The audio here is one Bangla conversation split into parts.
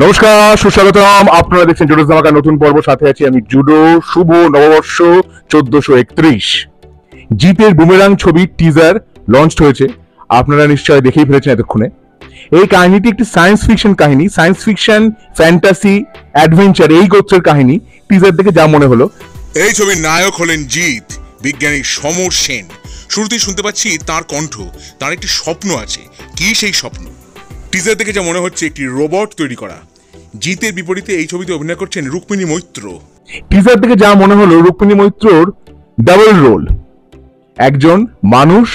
নমস্কার, সুস্বাগতম। আপনারা দেখছেন জুডো ধামাকা নতুন পর্ব। সাথে আছি আমি জুডো। শুভ নববর্ষ 1431। জিতের বুমেরাং ছবির টিজার লঞ্চ হয়েছে, আপনারা নিশ্চয় দেখেই ফেলেছেন এতক্ষণে। এই কাহিনীটি একটি সায়েন্স ফিকশন কাহিনী, সায়েন্স ফিকশন, ফ্যান্টাসি, অ্যাডভেঞ্চার, এই গোত্রের কাহিনী। টিজার দেখে যা মনে হলো, এই ছবির নায়ক হলেন জিৎ, বিজ্ঞানী সমর সেন। শুরুতেই শুনতে পাচ্ছি তার কণ্ঠ, তার একটি স্বপ্ন আছে। কি সেই স্বপ্ন? টিজার দেখে যা মনে হচ্ছে একটি রোবট তৈরি করা। জিতের বিপরীতে এই ছবিতে অভিনয় করছেন রুক্মিণী মৈত্র। টিজার দেখে যা মনে হলো, রুক্মিণী মৈত্রর ডাবল রোল, একজন মানুষ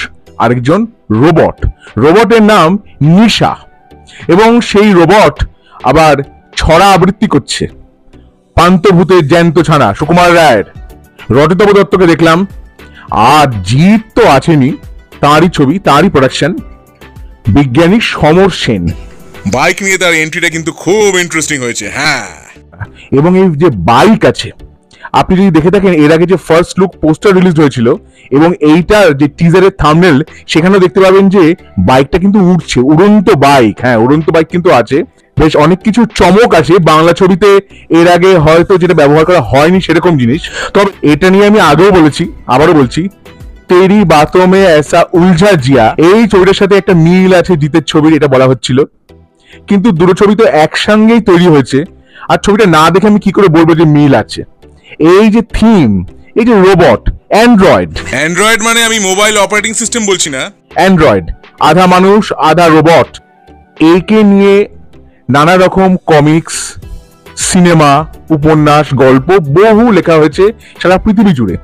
আরেকজন রোবট। রোবটের নাম নিশা, এবং সেই রোবট আবার ছড়া আবৃত্তি করছে পান্তভূতের জ্যান্ত ছানা সুকুমার রায়ের। রজতব দত্তকে দেখলাম, আর জিৎ তো আছেনই, তাঁরই ছবি, তাঁরই প্রোডাকশন, বিজ্ঞানী সমর সেন। বাইক নিয়ে তার এন্ট্রিটা কিন্তু খুব ইন্টারেস্টিং হয়েছে। হ্যাঁ, এবং এই যে বাইক আছে, আপনি যদি দেখে থাকেন এর আগে যে ফার্স্ট লুক পোস্টার রিলিজ হয়েছিল এবং এইটার যে টিজারের থাম্বনেল, সেখানেও দেখতে পাবেন যে বাইকটা কিন্তু উড়ছে, উড়ন্ত বাইক। হ্যাঁ, উড়ন্ত বাইক কিন্তু আছে। বেশ অনেক কিছু চমক আছে বাংলা ছবিতে, এর আগে হয়তো যেটা ব্যবহার করা হয়নি সেরকম জিনিস। তবে এটা নিয়ে আমি আগেও বলেছি, আবারও বলছি, তেরি বাতোं में ऐसा उलझा जिया, এই ছবিটার সাথে একটা মিল আছে জিতের ছবির, এটা বলা হচ্ছিল। কিন্তু দুটো ছবি তো একসঙ্গেই তৈরি হয়েছে, আর ছবিটা না দেখে আমি কি করে বলবো যে মিল আছে? এই যে থিম, এই যে রোবট, অ্যান্ড্রয়েড মানে আমি মোবাইল অপারেটিং সিস্টেম বলছি না। অ্যান্ড্রয়েড, আধা মানুষ আধা রোবট। একে নিয়ে নানা রকম কমিক্স, সিনেমা, উপন্যাস, গল্প বহু লেখা হয়েছে সারা পৃথিবী জুড়ে।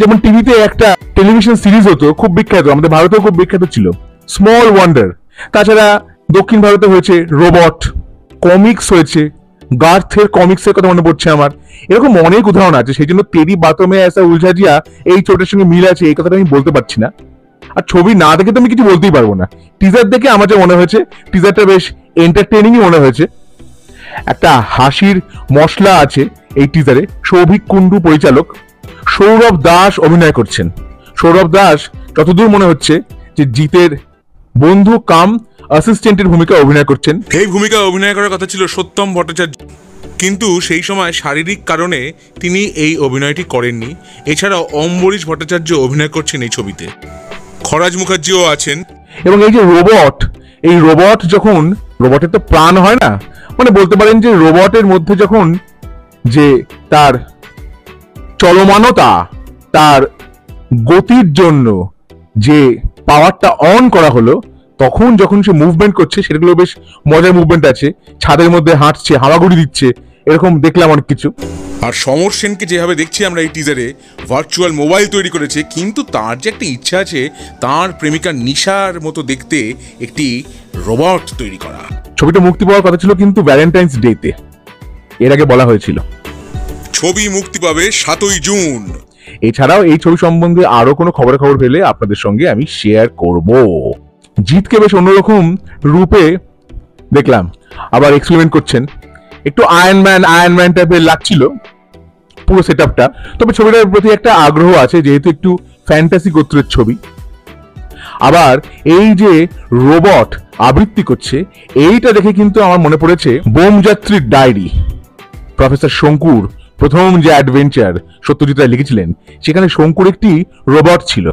যেমন টিভিতে একটা টেলিভিশন সিরিজ হতো, খুব বিখ্যাত, আমাদের ভারতেও খুব বিখ্যাত ছিল, স্মল ওয়ান্ডার। তাছাড়া দক্ষিণ ভারতে হয়েছে রোবট, কমিক্স হয়েছে, গার্থের কমিক্সের কথা মনে পড়ছে আমার। এরকম অনেক উদাহরণ আছে। সেই জন্য তেরি বাতোं में ऐसा उलझा जिया এই ছবিটার সঙ্গে মিল আছে, এই কথাটা আমি বলতে পারছি না। আর ছবি না দেখে তো আমি কিছু বলতেই পারবো না। টিজার দেখে আমার যা মনে হয়েছে, টিজারটা বেশ এন্টারটেইনিংই মনে হয়েছে। একটা হাসির মশলা আছে এই টিজারে। সৌভিক কুন্ডু পরিচালক, সৌরভ দাস অভিনয় করছেন। সৌরভ দাস যতদূর মনে হচ্ছে যে জিতের বন্ধু কাম অ্যাসিস্ট্যান্টের ভূমিকা অভিনয় করছেন। এই ভূমিকা অভিনয় করার কথা ছিল সত্যম ভট্টাচার্য, কিন্তু সেই সময় শারীরিক কারণে তিনি এই অভিনয়টি করেননি। এছাড়াও অম্বরীশ ভট্টাচার্য অভিনয় করছেন এই ছবিতে, খরাজ মুখার্জিও আছেন। এবং এই যে রোবট, এই রোবট যখন, রোবটের তো প্রাণ হয় না, মানে বলতে পারেন যে রোবটের মধ্যে যখন যে তার চলমানতা, তার গতির জন্য যে পাওয়ারটা অন করা হলো, তখন যখন সে মুভমেন্ট করছে, সেগুলো বেশ মজার মুভমেন্ট আছে। ছাদের মধ্যে হাঁটছে, হাওয়াগুড়ি দিচ্ছে, এরকম দেখলাম অনেক কিছু। আর সমর সেনকে যেভাবে দেখছি আমরা এই টিজারে, ভার্চুয়াল মোবাইল তৈরি করেছে, কিন্তু তার যে একটা ইচ্ছা আছে তার প্রেমিকা নিশার মতো দেখতে একটি রোবট তৈরি করা। ছবিটা মুক্তি পাওয়ার কথা ছিল কিন্তু ভ্যালেন্টাইন্স ডেতে, এর আগে বলা হয়েছিল। ছবি মুক্তি পাবে 7ই জুন। এছাড়াও এই ছবি সম্বন্ধে আরো কোনো খবর পেলে আপনাদের সঙ্গে আমি শেয়ার করব। জিতকে বেশ অন্যরকম রূপে দেখলাম, আবার এক্সপেরিমেন্ট করছেন। একটু আয়রন ম্যান টাইপের লাগছিল পুরো সেটআপটা। তবে ছবিটার প্রতি একটা আগ্রহ আছে, যেহেতু একটু ফ্যান্টাসি গোত্রের ছবি। আবার এই যে রোবট আবৃত্তি করছে, এইটা দেখে কিন্তু আমার মনে পড়েছে বোমযাত্রীর ডায়েরি, প্রফেসর শঙ্কুর প্রথম যে অ্যাডভেঞ্চার সত্যজিৎ রায় লিখেছিলেন, সেখানে শঙ্কুর একটি রোবট ছিল,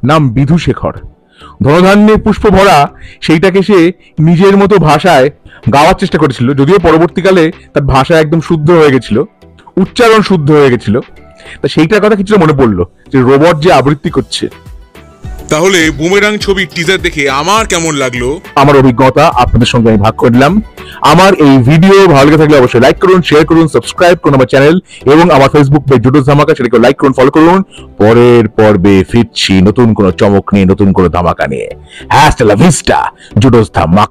নাম বিধুশেখর। ধনধান্যে পুষ্প ভরা সেইটাকে সে নিজের মতো ভাষায় গাওয়ার চেষ্টা করেছিল, যদিও পরবর্তীকালে তার ভাষা একদম শুদ্ধ হয়ে গেছিল, উচ্চারণ শুদ্ধ হয়ে গেছিল। তা সেইটার কথা কিছুটা মনে পড়লো যে রোবট যে আবৃত্তি করছে। তাহলে বুমেরাং ছবির টিজার দেখে আমার কেমন লাগলো, আমার অভিজ্ঞতা আপনাদের সঙ্গে আমি ভাগ করলাম। আমার এই ভিডিও ভালো লেগে থাকলে অবশ্যই লাইক করুন, শেয়ার করুন, সাবস্ক্রাইব করুন আমার চ্যানেল এবং আমার ফেসবুক পেজ জুডো ধামাকা, সেটাকে লাইক করুন, ফলো করুন। পরের পর্বে ফিরছি নতুন কোনো চমক নিয়ে, নতুন কোনো ধামাকা নিয়ে। হ্যাস্টা লা ভিস্টা জুডো ধামাকা।